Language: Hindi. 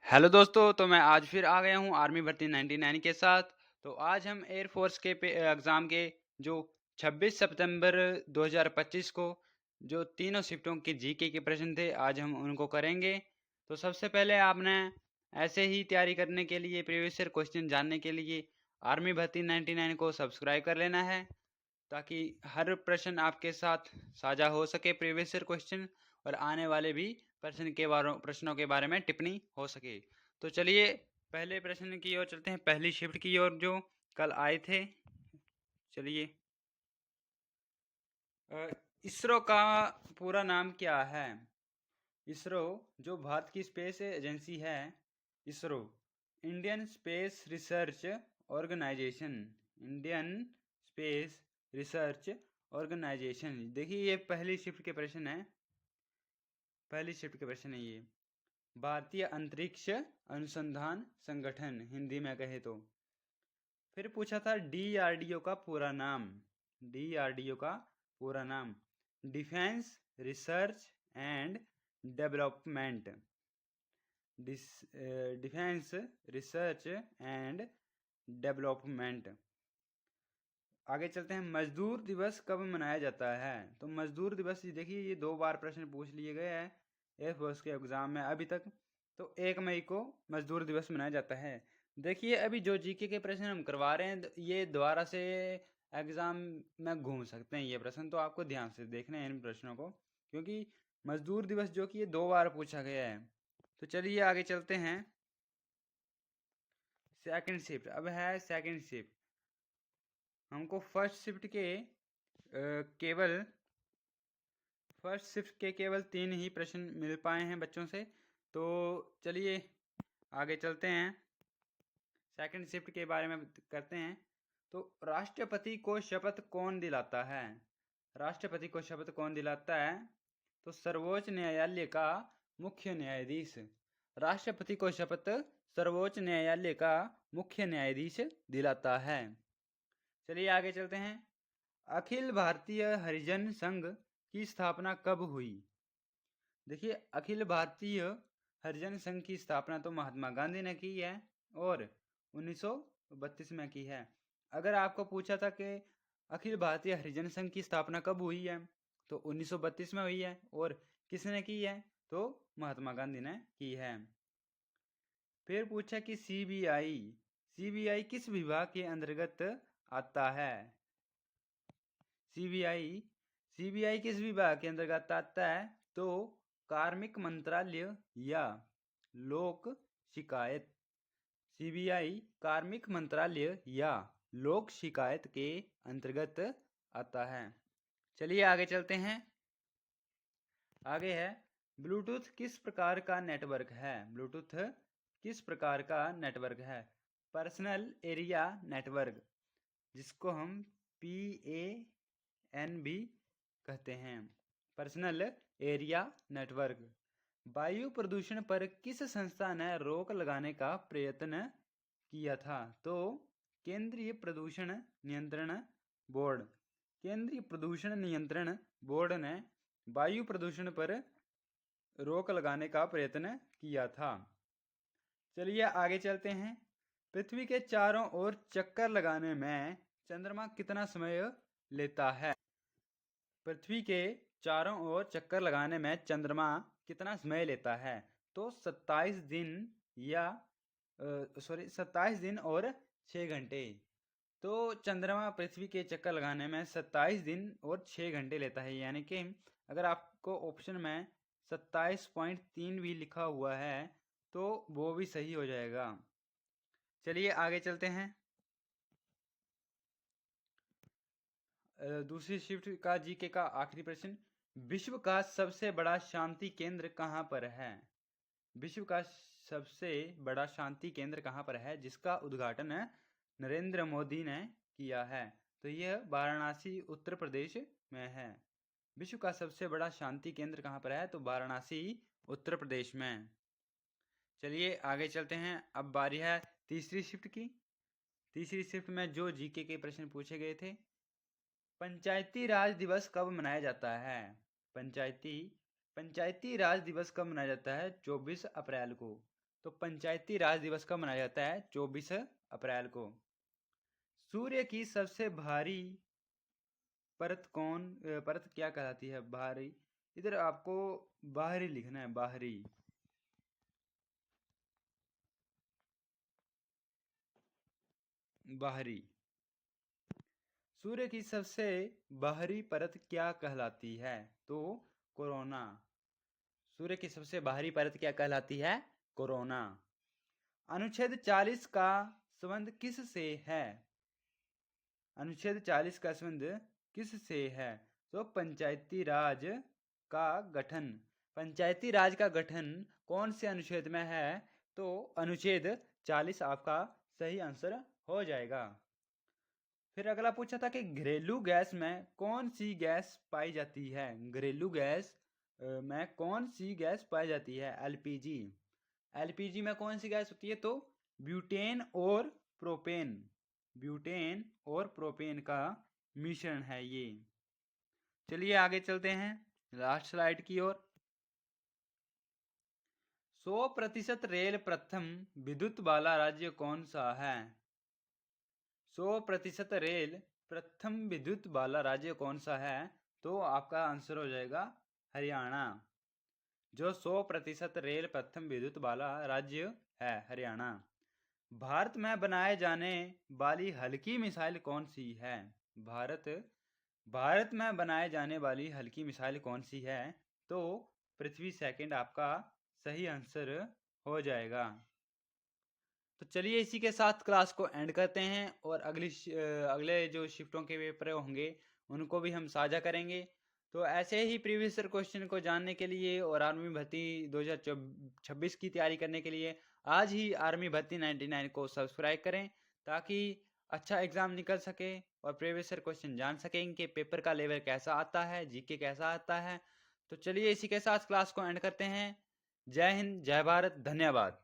हेलो दोस्तों, तो मैं आज फिर आ गया हूँ आर्मी भर्ती 99 के साथ। तो आज हम एयरफोर्स के एग्ज़ाम के जो 26 सितंबर 2025 को जो तीनों शिफ्टों के जीके के प्रश्न थे, आज हम उनको करेंगे। तो सबसे पहले आपने ऐसे ही तैयारी करने के लिए, प्रीवियस ईयर क्वेश्चन जानने के लिए आर्मी भर्ती 99 को सब्सक्राइब कर लेना है, ताकि हर प्रश्न आपके साथ साझा हो सके, प्रीवियस ईयर क्वेश्चन और आने वाले भी प्रश्नों के बारे में टिप्पणी हो सके। तो चलिए पहले प्रश्न की ओर चलते हैं, पहली शिफ्ट की ओर जो कल आए थे। चलिए, इसरो का पूरा नाम क्या है? इसरो जो भारत की स्पेस एजेंसी है, ISRO Indian space research organisation, Indian space research organisation. देखिए, ये पहली शिफ्ट के प्रश्न है, पहली शिफ्ट के प्रश्न है ये। भारतीय अंतरिक्ष अनुसंधान संगठन हिंदी में कहे तो। फिर पूछा था डीआरडीओ का पूरा नाम, डीआरडीओ का पूरा नाम defence research and development, defence research and development. आगे चलते हैं, मजदूर दिवस कब मनाया जाता है? तो मजदूर दिवस, देखिए ये 2 बार प्रश्न पूछ लिए गए हैं एयरफोर्स के एग्जाम में अभी तक। तो 1 मई को मजदूर दिवस मनाया जाता है। देखिए, अभी जो जीके के प्रश्न हम करवा रहे हैं, ये दोबारा से एग्जाम में घूम सकते हैं ये प्रश्न, तो आपको ध्यान से देखना है इन प्रश्नों को, क्योंकि मजदूर दिवस जो कि ये 2 बार पूछा गया है। तो चलिए आगे चलते हैं। सेकंड शिफ्ट, अब है सेकंड शिफ्ट। हमको केवल फर्स्ट शिफ्ट के केवल 3 ही प्रश्न मिल पाए हैं बच्चों से। तो चलिए आगे चलते हैं, सेकंड शिफ्ट के बारे में करते हैं। तो राष्ट्रपति को शपथ कौन दिलाता है? राष्ट्रपति को शपथ कौन दिलाता है? तो सर्वोच्च न्यायालय का मुख्य न्यायाधीश। राष्ट्रपति को शपथ सर्वोच्च न्यायालय का मुख्य न्यायाधीश दिलाता है। चलिए आगे चलते हैं, अखिल भारतीय हरिजन संघ की स्थापना कब हुई? देखिए, अखिल भारतीय हरिजन संघ की स्थापना तो महात्मा गांधी ने की है और 1932 में की है। अगर आपको पूछा था कि अखिल भारतीय हरिजन संघ की स्थापना कब हुई है, तो 1932 में हुई है। और किसने की है? तो महात्मा गांधी ने की है। फिर पूछा कि सीबीआई, सीबीआई किस विभाग के अंतर्गत आता है? सीबीआई, सीबीआई किस विभाग के अंतर्गत आता है? तो कार्मिक मंत्रालय या लोक शिकायत, सीबीआई कार्मिक मंत्रालय या लोक शिकायत के अंतर्गत आता है। चलिए आगे चलते हैं, आगे है ब्लूटूथ किस प्रकार का नेटवर्क है? ब्लूटूथ किस प्रकार का नेटवर्क है? पर्सनल एरिया नेटवर्क, जिसको हम PAN भी कहते हैं, पर्सनल एरिया नेटवर्क। वायु प्रदूषण पर किस संस्था ने रोक लगाने का प्रयत्न किया था? तो केंद्रीय प्रदूषण नियंत्रण बोर्ड, केंद्रीय प्रदूषण नियंत्रण बोर्ड ने वायु प्रदूषण पर रोक लगाने का प्रयत्न किया था। चलिए आगे चलते हैं, पृथ्वी के चारों ओर चक्कर लगाने में चंद्रमा कितना समय लेता है? पृथ्वी के चारों ओर चक्कर लगाने में चंद्रमा कितना समय लेता है? तो 27 दिन या 27 दिन और 6 घंटे। तो चंद्रमा पृथ्वी के चक्कर लगाने में 27 दिन और 6 घंटे लेता है, यानी कि अगर आपको ऑप्शन में 27.3 भी लिखा हुआ है तो वो भी सही हो जाएगा। चलिए आगे चलते हैं, दूसरी शिफ्ट का जीके का आखिरी प्रश्न, विश्व का सबसे बड़ा शांति केंद्र कहाँ पर है? विश्व का सबसे बड़ा शांति केंद्र कहाँ पर है, जिसका उद्घाटन नरेंद्र मोदी ने किया है? तो यह वाराणसी उत्तर प्रदेश में है। विश्व का सबसे बड़ा शांति केंद्र कहाँ पर है? तो वाराणसी उत्तर प्रदेश में। चलिए आगे चलते हैं, अब बारी है तीसरी शिफ्ट की। तीसरी शिफ्ट में जो जीके के प्रश्न पूछे गए थे, पंचायती राज दिवस कब मनाया जाता है? पंचायती पंचायती राज दिवस कब मनाया जाता है? 24 अप्रैल को। तो पंचायती राज दिवस कब मनाया जाता है? 24 अप्रैल को। सूर्य की सबसे भारी परत क्या कहलाती है? भारी, इधर आपको बाहरी लिखना है, बाहरी। बाहरी। सूर्य की सबसे बाहरी परत क्या कहलाती है? तो कोरोना। सूर्य की सबसे बाहरी परत क्या कहलाती है? कोरोना। अनुच्छेद 40 का संबंध किस से है? अनुच्छेद 40 का संबंध किस से है? तो पंचायती राज का गठन। पंचायती राज का गठन कौन से अनुच्छेद में है? तो अनुच्छेद 40 आपका सही आंसर हो जाएगा। फिर अगला पूछा था कि घरेलू गैस में कौन सी गैस पाई जाती है? घरेलू गैस में कौन सी गैस पाई जाती है? एलपीजी। एलपीजी में कौन सी गैस होती है? तो ब्यूटेन और प्रोपेन। ब्यूटेन और प्रोपेन का मिश्रण है ये। चलिए आगे चलते हैं लास्ट स्लाइड की ओर। 100% रेल प्रथम विद्युत वाला राज्य कौन सा है? 100% रेल प्रथम विद्युत वाला राज्य कौन सा है? तो आपका आंसर हो जाएगा हरियाणा। जो 100% रेल प्रथम विद्युत वाला राज्य है हरियाणा। भारत में बनाए जाने वाली हल्की मिसाइल कौन सी है? भारत में बनाए जाने वाली हल्की मिसाइल कौन सी है? तो पृथ्वी सेकंड आपका सही आंसर हो जाएगा। तो चलिए इसी के साथ क्लास को एंड करते हैं और अगले जो शिफ्टों के पेपर होंगे उनको भी हम साझा करेंगे। तो ऐसे ही प्रीवियस ईयर क्वेश्चन को जानने के लिए और आर्मी भर्ती 2026 की तैयारी करने के लिए आज ही आर्मी भर्ती 99 को सब्सक्राइब करें, ताकि अच्छा एग्जाम निकल सके और प्रीवियस ईयर क्वेश्चन जान सकें कि पेपर का लेवल कैसा आता है, जीके कैसा आता है। तो चलिए इसी के साथ क्लास को एंड करते हैं। जय हिंद, जय भारत, धन्यवाद।